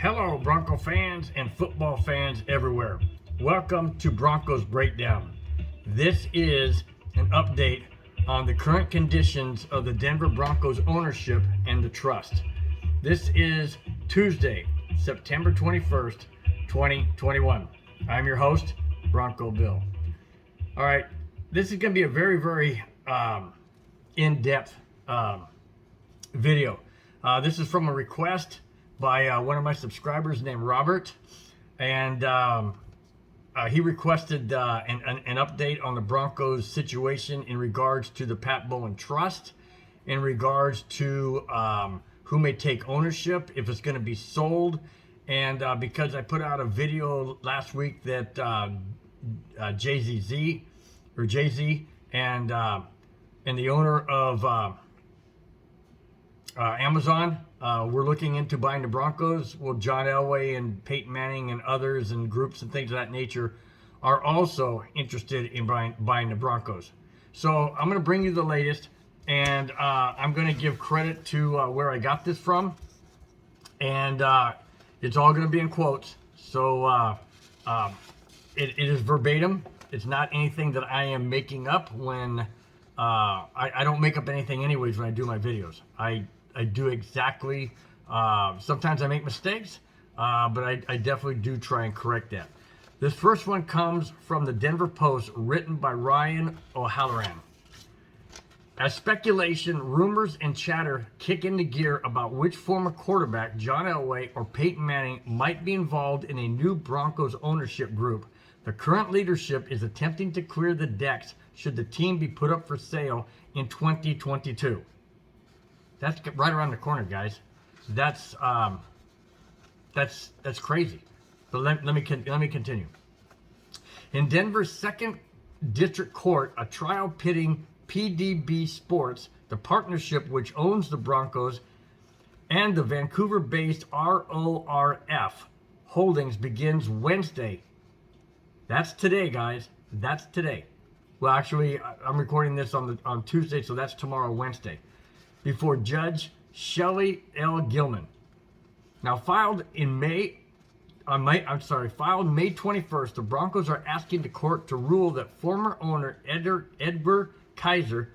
Hello, Bronco fans and football fans everywhere. Welcome to Broncos Breakdown. This is an update on the current conditions of the Denver Broncos ownership and the trust. This is Tuesday, September 21st, 2021. I'm your host, Bronco Bill. All right, this is going to be a very in-depth video. This is from a request by one of my subscribers named Robert, and he requested an update on the Broncos situation in regards to the Pat Bowlen Trust, in regards to who may take ownership, if it's going to be sold, and because I put out a video last week that Jay-Z and the owner of Amazon, we're looking into buying the Broncos. Well, John Elway and Peyton Manning and others and groups and things of that nature are also interested in buying the Broncos. So I'm going to bring you the latest, and I'm going to give credit to where I got this from, and it's all going to be in quotes. So it is verbatim. It's not anything that I am making up when I don't make up anything anyways when I do my videos. I do exactly, sometimes I make mistakes, but I definitely do try and correct that. This first one comes from the Denver Post, written by Ryan O'Halloran. As speculation, rumors, and chatter kick into gear about which former quarterback, John Elway or Peyton Manning, might be involved in a new Broncos ownership group, the current leadership is attempting to clear the decks should the team be put up for sale in 2022. That's right around the corner, guys. That's crazy. But let me continue. In Denver's Second District Court, a trial pitting PDB Sports, the partnership which owns the Broncos, and the Vancouver-based ROFR Holdings begins Wednesday. That's today, guys. That's today. Well, actually, I'm recording this on Tuesday, so that's tomorrow, Wednesday, before Judge Shelley L. Gilman. Now, filed May 21st, the Broncos are asking the court to rule that former owner Edward Kaiser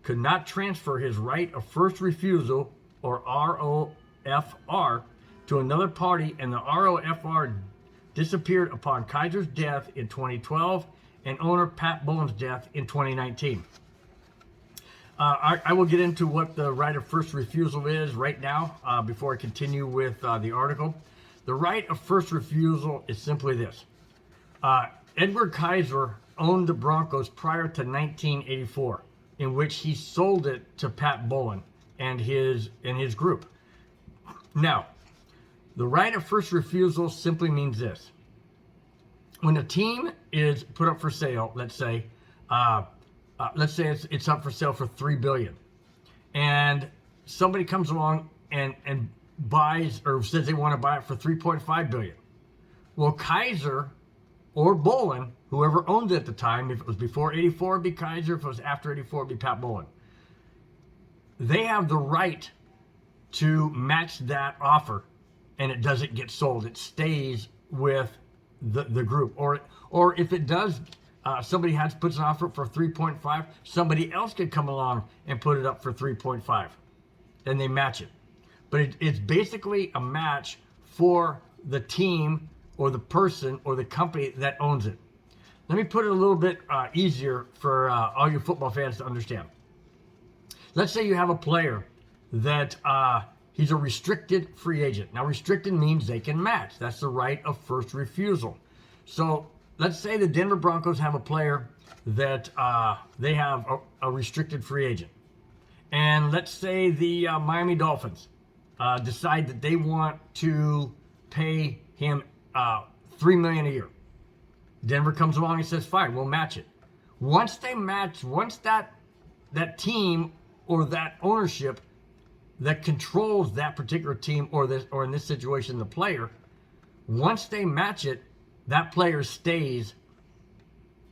could not transfer his right of first refusal, or ROFR, to another party, and the ROFR disappeared upon Kaiser's death in 2012 and owner Pat Bowlen's death in 2019. I will get into what the right of first refusal is right now before I continue with the article. The right of first refusal is simply this. Edward Kaiser owned the Broncos prior to 1984, in which he sold it to Pat Bowlen and his group. Now, the right of first refusal simply means this. When a team is put up for sale, let's say it's up for sale for $3 billion, and somebody comes along and buys or says they want to buy it for $3.5 billion. Well, Kaiser or Bowlen, whoever owned it at the time, if it was before 84, it'd be Kaiser. If it was after 84, it'd be Pat Bowlen. They have the right to match that offer, and it doesn't get sold. It stays with the group. Or if it does, somebody puts an offer for 3.5, somebody else could come along and put it up for 3.5, and they match it. But it's basically a match for the team or the person or the company that owns it. Let me put it a little bit easier for all you football fans to understand. Let's say you have a player that he's a restricted free agent. Now, restricted means they can match. That's the right of first refusal. So let's say the Denver Broncos have a player that they have a restricted free agent. And let's say the Miami Dolphins decide that they want to pay him $3 million a year. Denver comes along and says, fine, we'll match it. Once that team or that ownership that controls that particular team, or in this situation, the player, once they match it, that player stays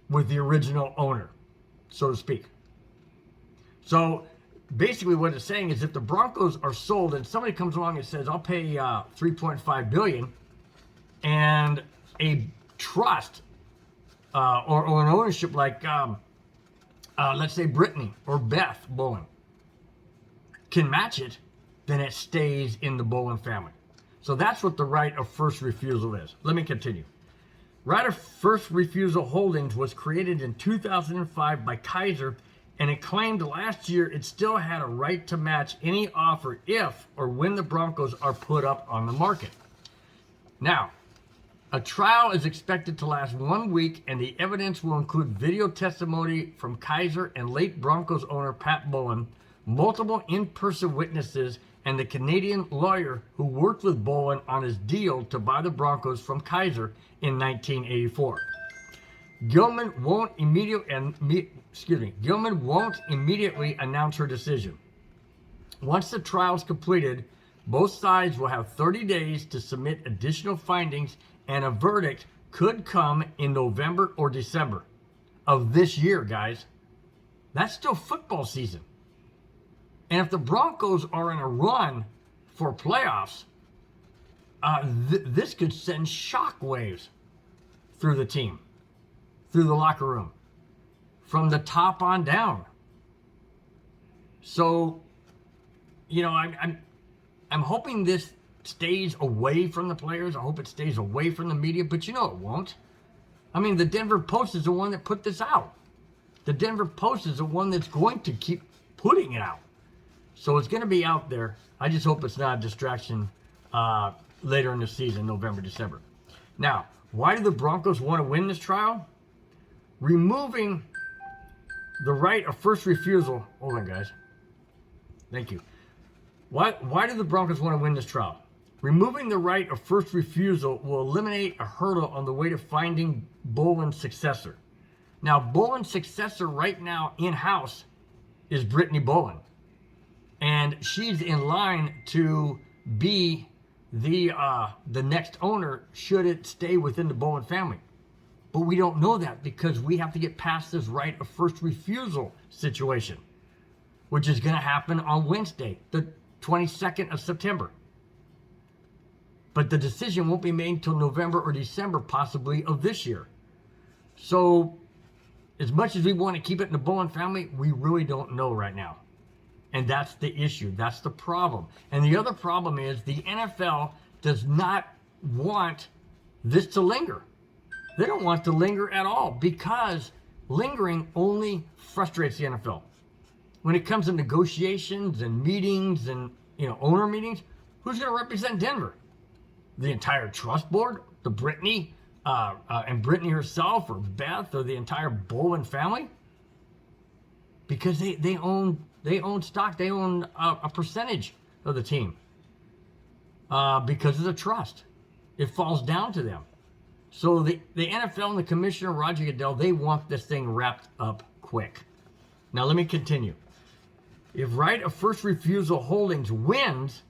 with the original owner, so to speak. So basically what it's saying is if the Broncos are sold and somebody comes along and says, I'll pay $3.5 billion, and a trust or an ownership like, let's say Brittany or Beth Bowen can match it, then it stays in the Bowen family. So that's what the right of first refusal is. Let me continue. Right of first refusal holdings was created in 2005 by Kaiser, and it claimed last year it still had a right to match any offer if or when the Broncos are put up on the market. Now, a trial is expected to last 1 week, and the evidence will include video testimony from Kaiser and late Broncos owner Pat Bowen, multiple in-person witnesses, and the Canadian lawyer who worked with Bowen on his deal to buy the Broncos from Kaiser in 1984. Gilman won't immediately announce her decision. Once the trial is completed, both sides will have 30 days to submit additional findings, and a verdict could come in November or December of this year, guys. That's still football season. And if the Broncos are in a run for playoffs, this could send shockwaves through the team, through the locker room, from the top on down. So, you know, I'm hoping this stays away from the players. I hope it stays away from the media, but you know it won't. I mean, the Denver Post is the one that put this out. The Denver Post is the one that's going to keep putting it out. So it's going to be out there. I just hope it's not a distraction later in the season, November, December. Now, why do the Broncos want to win this trial? Removing the right of first refusal. Hold on, guys. Thank you. Why do the Broncos want to win this trial? Removing the right of first refusal will eliminate a hurdle on the way to finding Bowen's successor. Now, Bowen's successor right now in-house is Brittany Bowen. And she's in line to be the next owner should it stay within the Bowen family. But we don't know that because we have to get past this right of first refusal situation, which is going to happen on Wednesday, the 22nd of September. But the decision won't be made until November or December, possibly, of this year. So as much as we want to keep it in the Bowen family, we really don't know right now. And that's the issue. That's the problem. And the other problem is the NFL does not want this to linger. They don't want it to linger at all because lingering only frustrates the NFL. When it comes to negotiations and meetings and, you know, owner meetings, who's going to represent Denver? The entire trust board? The Brittany and Brittany herself, or Beth, or the entire Bowen family? Because they own stock. They own a percentage of the team because of the trust. It falls down to them. So the NFL and the commissioner, Roger Goodell, they want this thing wrapped up quick. Now let me continue. If right of first refusal holdings wins,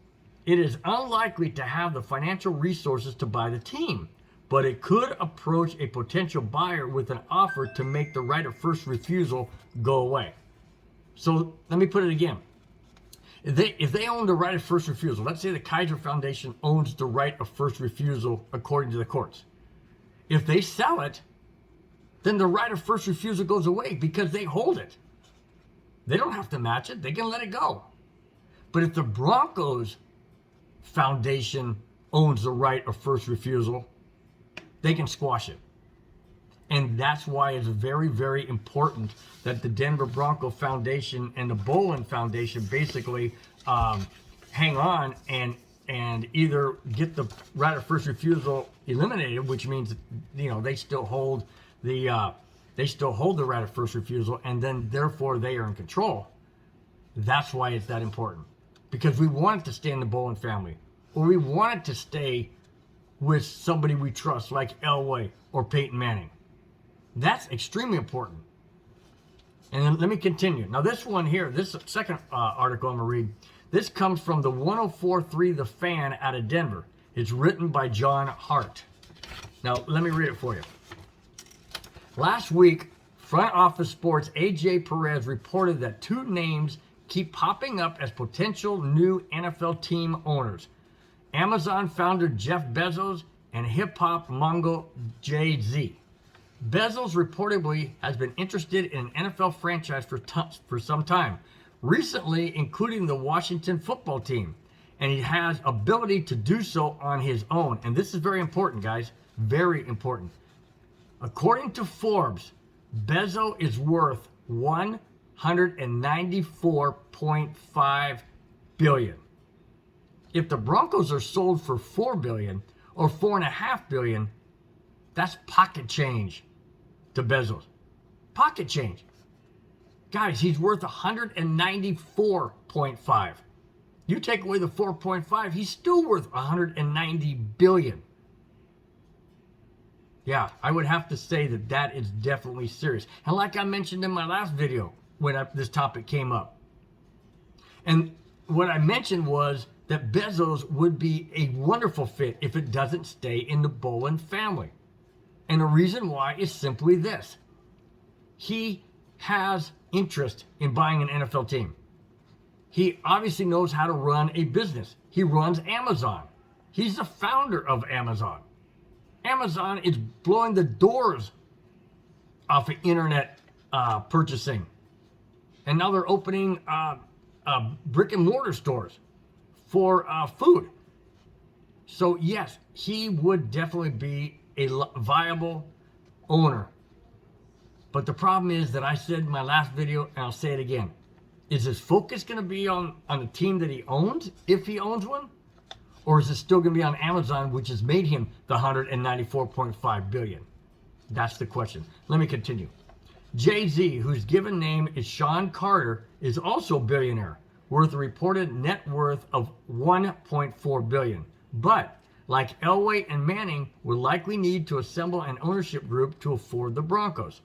it is unlikely to have the financial resources to buy the team, but it could approach a potential buyer with an offer to make the right of first refusal go away. So let me put it again. If they own the right of first refusal, let's say the Kaiser Foundation owns the right of first refusal according to the courts. If they sell it, then the right of first refusal goes away because they hold it. They don't have to match it. They can let it go. But if the Broncos Foundation owns the right of first refusal, they can squash it. And that's why it's very, very important that the Denver Bronco Foundation and the Bowen Foundation basically hang on and either get the right of first refusal eliminated, which means, you know, they still hold the right of first refusal, and then therefore they are in control. That's why it's that important, because we want it to stay in the Bowen family, or we want it to stay with somebody we trust like Elway or Peyton Manning. That's extremely important. And then let me continue. Now this one here, this second article I'm going to read, this comes from the 104.3 The Fan out of Denver. It's written by John Hart. Now let me read it for you. Last week, Front Office Sports' A.J. Perez reported that two names keep popping up as potential new NFL team owners. Amazon founder Jeff Bezos and hip-hop mongo Jay-Z. Bezos reportedly has been interested in an NFL franchise for some time, recently including the Washington football team, and he has ability to do so on his own. And this is very important, guys, very important. According to Forbes, Bezos is worth $194.5 billion. If the Broncos are sold for $4 billion or $4.5 billion, that's pocket change to Bezos. Pocket change. Guys, he's worth 194.5. You take away the 4.5, he's still worth 190 billion. Yeah, I would have to say that that is definitely serious. And like I mentioned in my last video when this topic came up, and what I mentioned was that Bezos would be a wonderful fit if it doesn't stay in the Bowen family. And the reason why is simply this. He has interest in buying an NFL team. He obviously knows how to run a business. He runs Amazon. He's the founder of Amazon. Amazon is blowing the doors off of internet purchasing. And now they're opening brick and mortar stores for food. So yes, he would definitely be a viable owner. But the problem is that I said in my last video, and I'll say it again, is his focus going to be on the team that he owns, if he owns one? Or is it still going to be on Amazon, which has made him the $194.5 billion? That's the question. Let me continue. Jay-Z, whose given name is Sean Carter, is also a billionaire, worth a reported net worth of $1.4 billion. But, like Elway and Manning, would likely need to assemble an ownership group to afford the Broncos.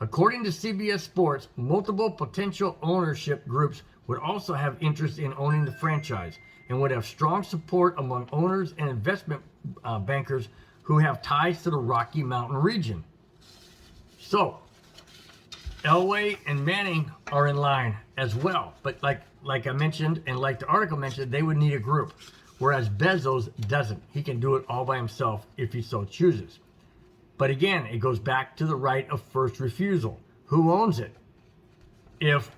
According to CBS Sports, multiple potential ownership groups would also have interest in owning the franchise and would have strong support among owners and investment bankers who have ties to the Rocky Mountain region. So, Elway and Manning are in line as well. But like I mentioned, and like the article mentioned, they would need a group, whereas Bezos doesn't. He can do it all by himself if he so chooses. But again, it goes back to the right of first refusal. Who owns it? If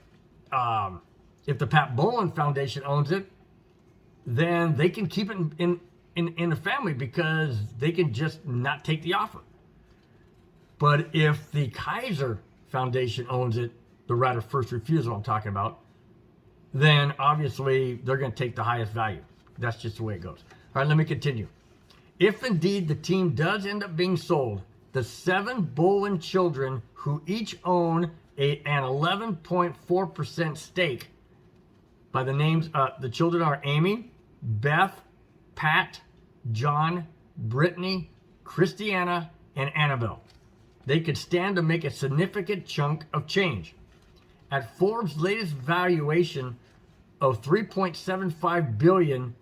the Pat Bowlen Foundation owns it, then they can keep it in the family because they can just not take the offer. But if the Kaiser Foundation owns it, the right of first refusal I'm talking about, then obviously they're going to take the highest value. That's just the way it goes. All right, let me continue. If indeed the team does end up being sold, the 7 Bowen children who each own an 11.4% stake by the names, the children are Amy, Beth, Pat, John, Brittany, Christiana, and Annabelle. They could stand to make a significant chunk of change. At Forbes' latest valuation of $3.75 billion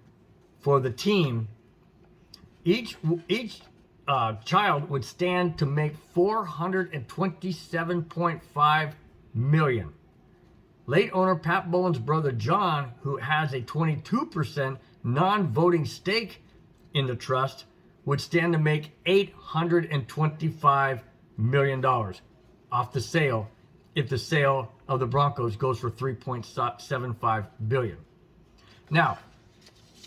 for the team, each child would stand to make $427.5 million. Late owner Pat Bowen's brother John, who has a 22% non-voting stake in the trust, would stand to make $825 million off the sale if the sale of the Broncos goes for $3.75 billion. Now,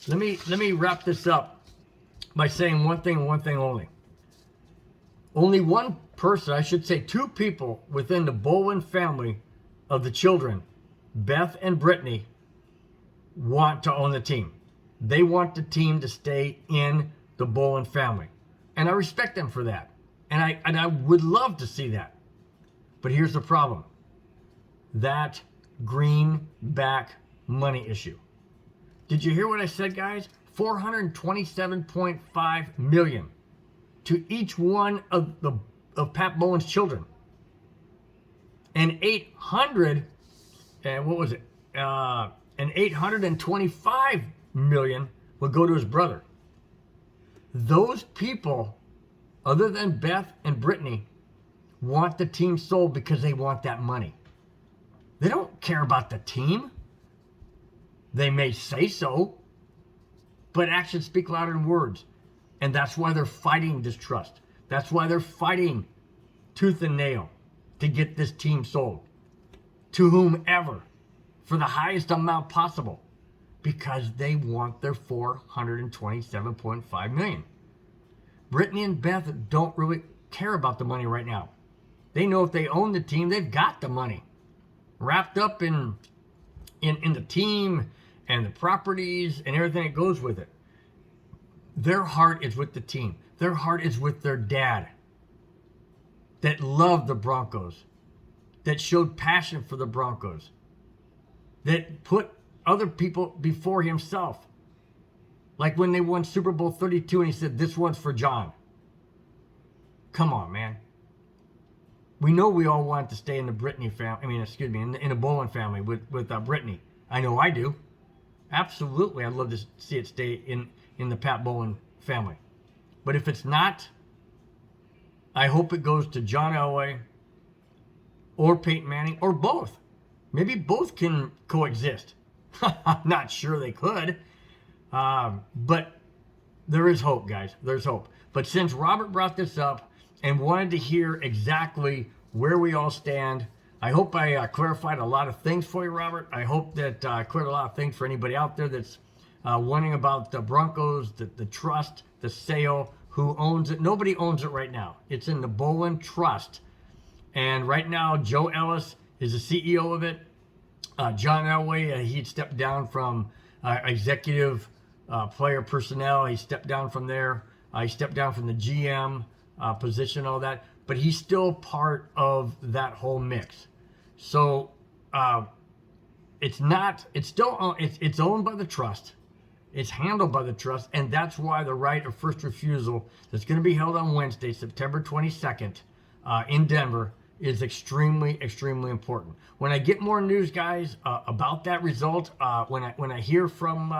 let me wrap this up by saying one thing and one thing only. Only one person, I should say 2 people within the Bowen family of the children, Beth and Brittany, want to own the team. They want the team to stay in the Bowen family. And I respect them for that. And I would love to see that. But here's the problem. That greenback money issue. Did you hear what I said, guys? $427.5 million to each one of Pat Bowen's children. And $825 million will go to his brother. Those people, other than Beth and Brittany, want the team sold because they want that money. They don't care about the team. They may say so, but actions speak louder than words. And that's why they're fighting distrust. That's why they're fighting tooth and nail to get this team sold to whomever for the highest amount possible, because they want their $427.5 million. Brittany and Beth don't really care about the money right now. They know if they own the team, they've got the money wrapped up in the team and the properties and everything that goes with it. Their heart is with the team. Their heart is with their dad that loved the Broncos, that showed passion for the Broncos, that put other people before himself. Like when they won Super Bowl 32 and he said, "This one's for John." Come on, man. We know we all want to stay in the Brittany family. In the Bolin family with Brittany. I know I do. Absolutely, I'd love to see it stay in the Pat Bolin family. But if it's not, I hope it goes to John Elway or Peyton Manning or both. Maybe both can coexist. I'm not sure they could. But there is hope, guys. There's hope. But since Robert brought this up and wanted to hear exactly where we all stand, I hope I clarified a lot of things for you, Robert. I hope that I cleared a lot of things for anybody out there that's wondering about the Broncos, the trust, the sale, who owns it. Nobody owns it right now. It's in the Bolin Trust. And right now, Joe Ellis is the CEO of it. John Elway, he stepped down from executive player personnel. He stepped down from there. He stepped down from the GM position, all that. But he's still part of that whole mix. So it's owned by the trust. It's handled by the trust. And that's why the right of first refusal that's going to be held on Wednesday, September 22nd in Denver is extremely, extremely important. When I get more news, guys, about that result, when I hear from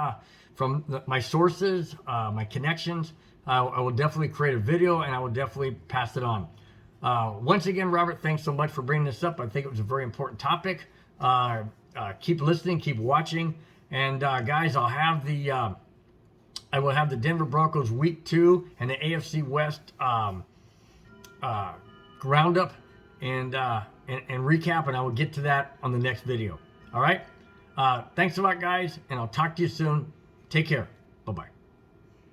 my sources, my connections, I will definitely create a video and I will definitely pass it on. Once again, Robert, thanks so much for bringing this up. I think it was a very important topic. Keep listening, keep watching, and guys, I will have the Denver Broncos Week 2 and the AFC West roundup and recap, and I will get to that on the next video. All right. Thanks a lot, guys, and I'll talk to you soon. Take care. Bye-bye.